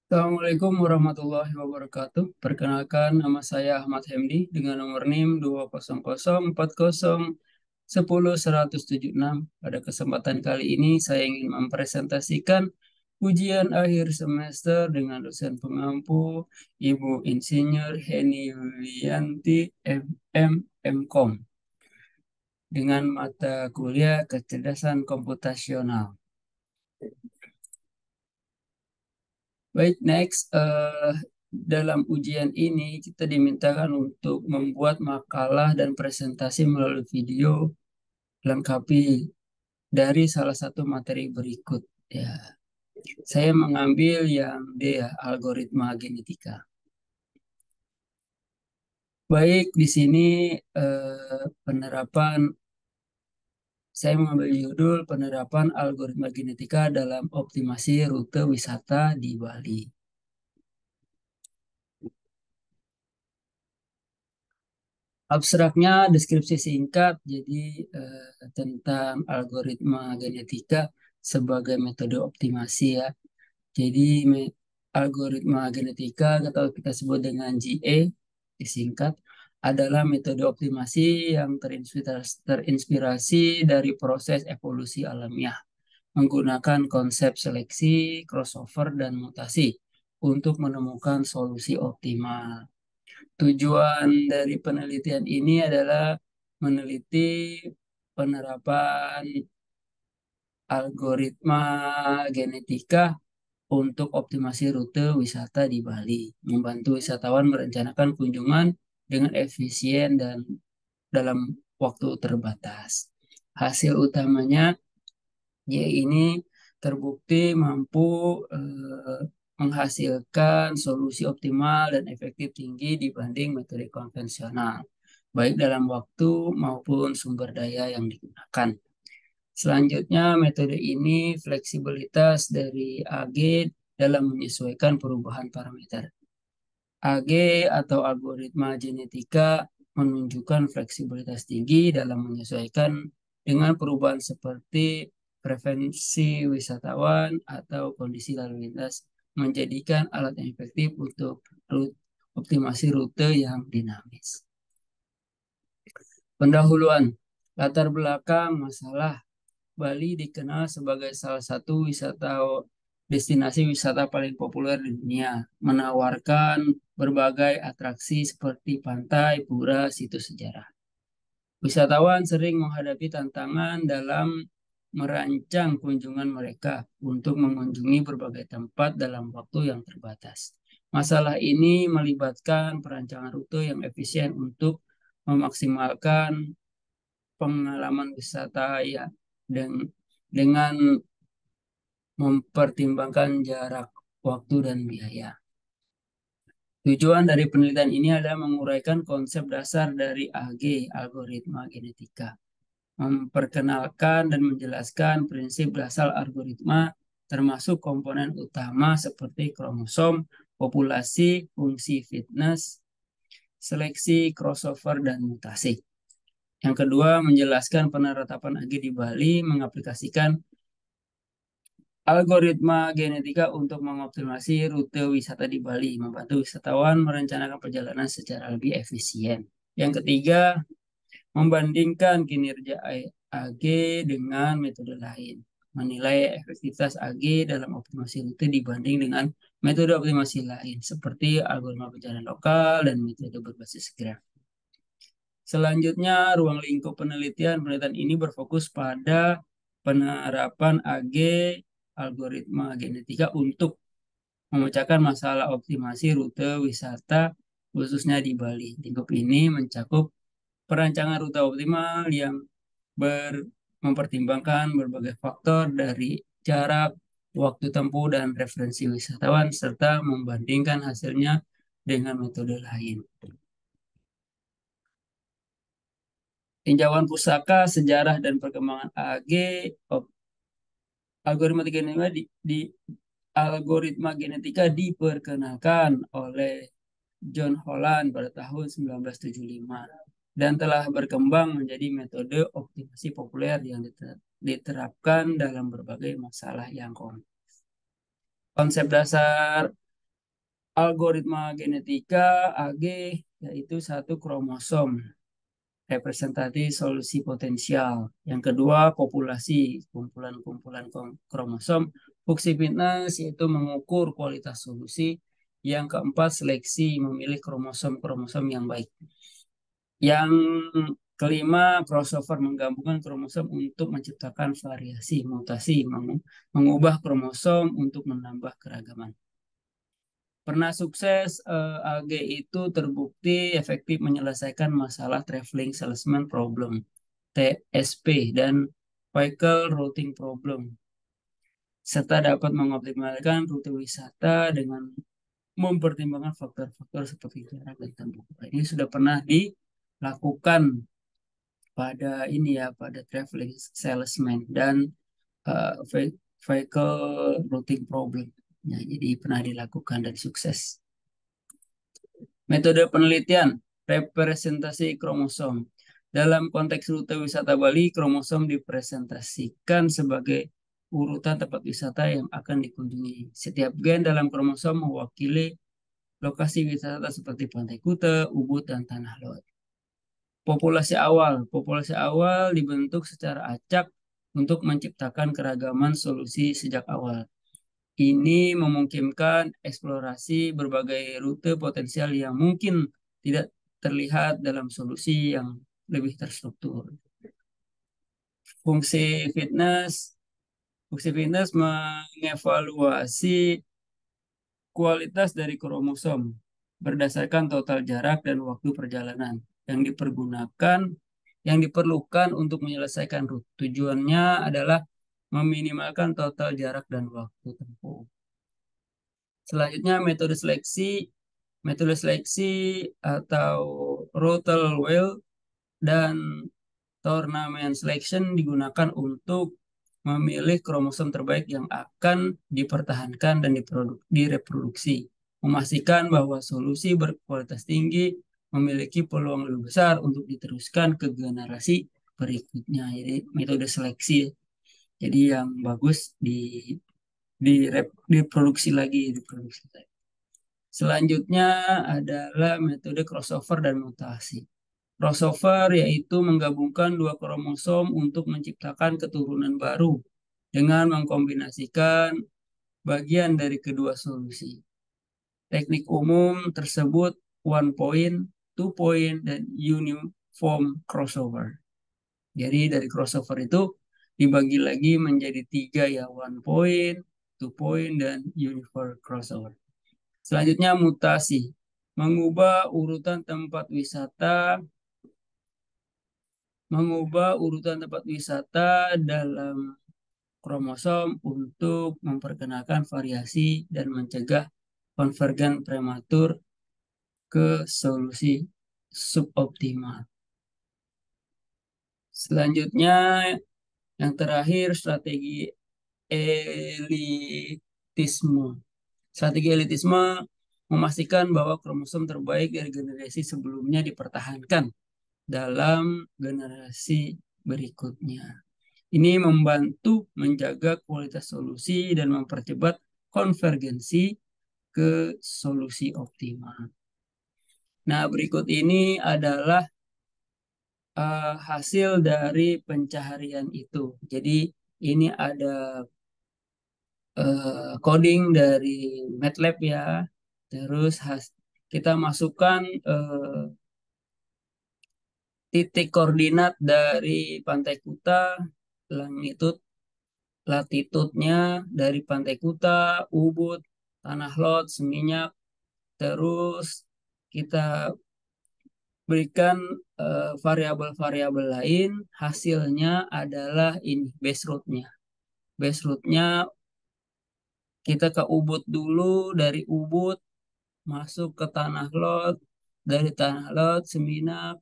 Assalamualaikum warahmatullahi wabarakatuh. Perkenalkan, nama saya Ahmad Hemdi dengan nomor NIM 20040100176. Pada kesempatan kali ini saya ingin mempresentasikan ujian akhir semester dengan dosen pengampu Ibu Insinyur Heni Yulianti MM Mkom dengan mata kuliah kecerdasan komputasional. Baik, next. Dalam ujian ini kita dimintakan untuk membuat makalah dan presentasi melalui video lengkapi dari salah satu materi berikut. Ya, saya mengambil yang D ya, algoritma genetika. Baik, di sini penerapan saya mengambil judul penerapan algoritma genetika dalam optimasi rute wisata di Bali. Abstraknya deskripsi singkat, jadi tentang algoritma genetika sebagai metode optimasi ya. Jadi algoritma genetika atau kita sebut dengan GA disingkat adalah metode optimasi yang terinspirasi dari proses evolusi alamiah menggunakan konsep seleksi, crossover, dan mutasi untuk menemukan solusi optimal. Tujuan dari penelitian ini adalah meneliti penerapan algoritma genetika untuk optimasi rute wisata di Bali, membantu wisatawan merencanakan kunjungan dengan efisien dan dalam waktu terbatas. Hasil utamanya, Y ini terbukti mampu eh, menghasilkan solusi optimal dan efektif tinggi dibanding metode konvensional, baik dalam waktu maupun sumber daya yang digunakan. Selanjutnya, metode ini fleksibilitas dari AG dalam menyesuaikan perubahan parameter. AG atau algoritma genetika menunjukkan fleksibilitas tinggi dalam menyesuaikan dengan perubahan seperti preferensi wisatawan atau kondisi lalu lintas, menjadikan alat yang efektif untuk optimasi rute yang dinamis. Pendahuluan, latar belakang masalah. Bali dikenal sebagai salah satu destinasi wisata paling populer di dunia, menawarkan berbagai atraksi seperti pantai, pura, situs sejarah. Wisatawan sering menghadapi tantangan dalam merancang kunjungan mereka untuk mengunjungi berbagai tempat dalam waktu yang terbatas. Masalah ini melibatkan perancangan rute yang efisien untuk memaksimalkan pengalaman wisata ya dan dengan mempertimbangkan jarak, waktu, dan biaya. Tujuan dari penelitian ini adalah menguraikan konsep dasar dari AG, algoritma genetika, memperkenalkan dan menjelaskan prinsip dasar algoritma termasuk komponen utama seperti kromosom, populasi, fungsi fitness, seleksi, crossover, dan mutasi. Yang kedua, menjelaskan penerapan AG di Bali, mengaplikasikan algoritma genetika untuk mengoptimasi rute wisata di Bali, membantu wisatawan merencanakan perjalanan secara lebih efisien. Yang ketiga, membandingkan kinerja AG dengan metode lain. Menilai efektivitas AG dalam optimasi rute dibanding dengan metode optimasi lain, seperti algoritma pencarian lokal dan metode berbasis graf. Selanjutnya, ruang lingkup penelitian ini berfokus pada penerapan AG algoritma genetika untuk memecahkan masalah optimasi rute wisata khususnya di Bali. Lingkup ini mencakup perancangan rute optimal yang mempertimbangkan berbagai faktor dari jarak, waktu tempuh, dan referensi wisatawan, serta membandingkan hasilnya dengan metode lain. Tinjauan pusaka, sejarah, dan perkembangan AG, algoritma genetika diperkenalkan oleh John Holland pada tahun 1975 dan telah berkembang menjadi metode optimasi populer yang diterapkan dalam berbagai masalah yang kompleks. Konsep dasar Algoritma genetika AG yaitu satu kromosom representatif solusi potensial. Yang kedua populasi kumpulan-kumpulan kromosom. Fungsi fitness yaitu mengukur kualitas solusi. Yang keempat seleksi memilih kromosom-kromosom yang baik. Yang kelima, crossover menggabungkan kromosom untuk menciptakan variasi, mutasi, mengubah kromosom untuk menambah keragaman. Pernah sukses, AG itu terbukti efektif menyelesaikan masalah Traveling Salesman Problem, TSP, dan Vehicle Routing Problem, serta dapat mengoptimalkan rute wisata dengan mempertimbangkan faktor-faktor seperti jarak dan tempat. Ini sudah pernah dilakukan pada ini ya, pada traveling salesman dan vehicle routing problem. Ya, jadi pernah dilakukan dan sukses. Metode penelitian representasi kromosom. Dalam konteks rute wisata Bali, kromosom dipresentasikan sebagai urutan tempat wisata yang akan dikunjungi. Setiap gen dalam kromosom mewakili lokasi wisata seperti Pantai Kuta, Ubud, dan Tanah Lot. Populasi awal. Populasi awal dibentuk secara acak untuk menciptakan keragaman solusi sejak awal. Ini memungkinkan eksplorasi berbagai rute potensial yang mungkin tidak terlihat dalam solusi yang lebih terstruktur. Fungsi fitness. Fungsi fitness mengevaluasi kualitas dari kromosom berdasarkan total jarak dan waktu perjalanan yang diperlukan untuk menyelesaikan rute. Tujuannya adalah meminimalkan total jarak dan waktu tempuh. Selanjutnya metode seleksi atau Rotel Wheel dan Tournament Selection digunakan untuk memilih kromosom terbaik yang akan dipertahankan dan direproduksi. Memastikan bahwa solusi berkualitas tinggi memiliki peluang lebih besar untuk diteruskan ke generasi berikutnya. Jadi metode seleksi. Jadi yang bagus diproduksi lagi. Selanjutnya adalah metode crossover dan mutasi. Crossover yaitu menggabungkan dua kromosom untuk menciptakan keturunan baru dengan mengkombinasikan bagian dari kedua solusi. Teknik umum tersebut one point, two point, dan uniform crossover. Jadi dari crossover itu dibagi lagi menjadi tiga ya, one point, two point, dan uniform crossover. Selanjutnya mutasi, mengubah urutan tempat wisata dalam kromosom untuk memperkenalkan variasi dan mencegah konvergen prematur ke solusi suboptimal. Selanjutnya yang terakhir strategi elitisme. Strategi elitisme memastikan bahwa kromosom terbaik dari generasi sebelumnya dipertahankan dalam generasi berikutnya. Ini membantu menjaga kualitas solusi dan mempercepat konvergensi ke solusi optimal. Nah, berikut ini adalah hasil dari pencaharian itu. Jadi ini ada coding dari MATLAB ya. Terus kita masukkan titik koordinat dari Pantai Kuta, latitudenya dari Pantai Kuta, Ubud, Tanah Lot, Seminyak. Terus kita berikan variabel-variabel lain, hasilnya adalah ini base root-nya. Base root-nya kita ke Ubud dulu, dari Ubud masuk ke Tanah Lot, dari Tanah Lot, Seminyak,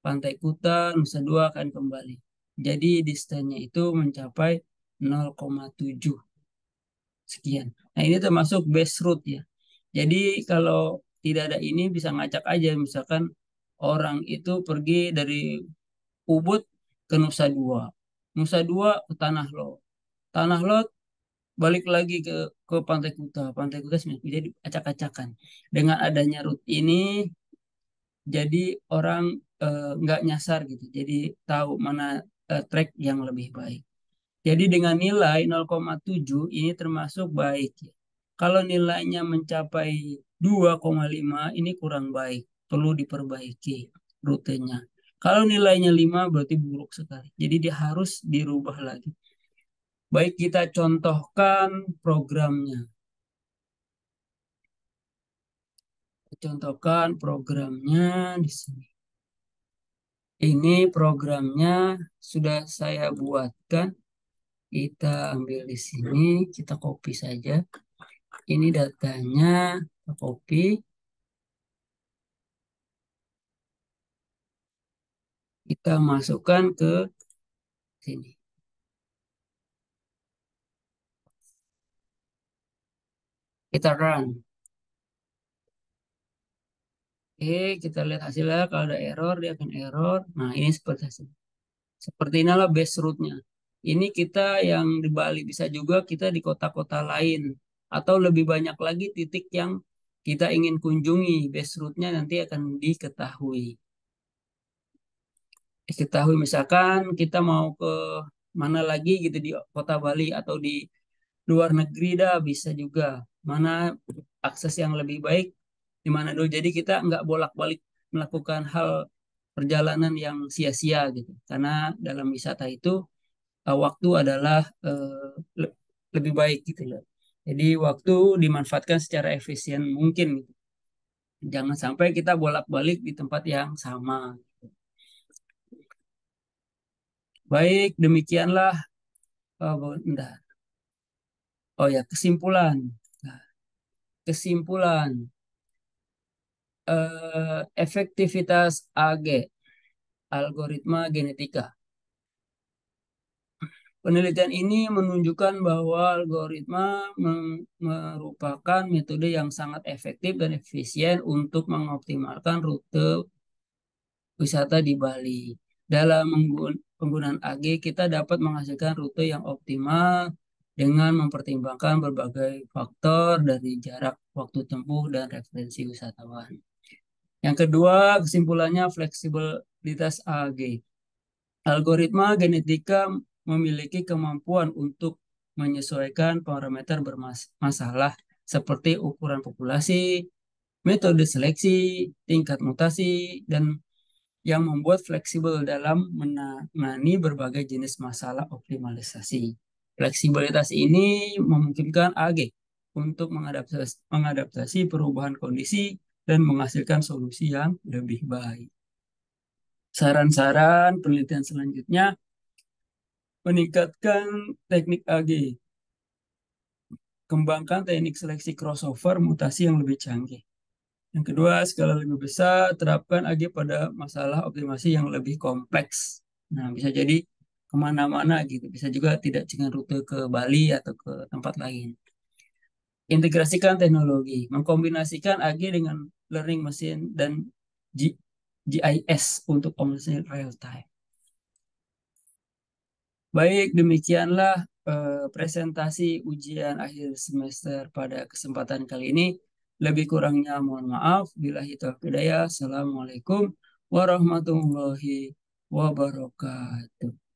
Pantai Kuta, Nusa Dua akan kembali. Jadi distansinya itu mencapai 0,7 sekian. Nah ini termasuk base root ya. Jadi kalau tidak ada ini bisa ngacak aja. Misalkan orang itu pergi dari Ubud ke Nusa Dua. Nusa Dua ke Tanah Lot. Tanah Lot balik lagi ke ke Pantai Kuta. Pantai Kuta 90, jadi acak-acakan. Dengan adanya route ini, jadi orang nggak nyasar gitu. Jadi tahu mana trek yang lebih baik. Jadi dengan nilai 0,7 ini termasuk baik, ya. Kalau nilainya mencapai 2,5 ini kurang baik, perlu diperbaiki rutenya. Kalau nilainya 5 berarti buruk sekali. Jadi dia harus dirubah lagi. Baik, kita contohkan programnya. Contohkan programnya di sini. Ini programnya sudah saya buatkan. Kita ambil di sini, kita copy saja. Ini datanya, kita copy, kita masukkan ke sini. Kita run. Oke, kita lihat hasilnya. Kalau ada error, dia akan error. Nah, ini seperti hasil. Seperti inilah base route-nya. Ini kita yang di Bali, bisa juga kita di kota-kota lain. Atau lebih banyak lagi titik yang kita ingin kunjungi. Base route-nya nanti akan diketahui. Diketahui misalkan kita mau ke mana lagi gitu di kota Bali atau di luar negeri dah bisa juga. Mana akses yang lebih baik di mana dulu. Jadi kita nggak bolak-balik melakukan hal perjalanan yang sia-sia gitu. Karena dalam wisata itu waktu adalah lebih baik gitu loh. Jadi waktu dimanfaatkan secara efisien mungkin gitu. Jangan sampai kita bolak-balik di tempat yang sama. Baik, demikianlah. Bentar. Oh ya, kesimpulan. Nah, kesimpulan. Efektivitas AG, algoritma genetika. Penelitian ini menunjukkan bahwa algoritma merupakan metode yang sangat efektif dan efisien untuk mengoptimalkan rute wisata di Bali. Dalam penggunaan AG, kita dapat menghasilkan rute yang optimal dengan mempertimbangkan berbagai faktor dari jarak, waktu tempuh, dan referensi wisatawan. Yang kedua, kesimpulannya fleksibilitas AG. Algoritma genetika memiliki kemampuan untuk menyesuaikan parameter bermasalah seperti ukuran populasi, metode seleksi, tingkat mutasi, dan yang membuat fleksibel dalam menangani berbagai jenis masalah optimalisasi. Fleksibilitas ini memungkinkan AG untuk mengadaptasi perubahan kondisi dan menghasilkan solusi yang lebih baik. Saran-saran penelitian selanjutnya, meningkatkan teknik AG, kembangkan teknik seleksi crossover mutasi yang lebih canggih. Yang kedua, skala lebih besar, terapkan AG pada masalah optimasi yang lebih kompleks. Nah, bisa jadi kemana-mana gitu. Bisa juga tidak cuma rute ke Bali atau ke tempat lain. Integrasikan teknologi, mengkombinasikan AG dengan learning machine dan GIS untuk optimasi real time. Baik, demikianlah presentasi ujian akhir semester pada kesempatan kali ini. Lebih kurangnya mohon maaf. Billahi taufiq hidayah. Assalamualaikum warahmatullahi wabarakatuh.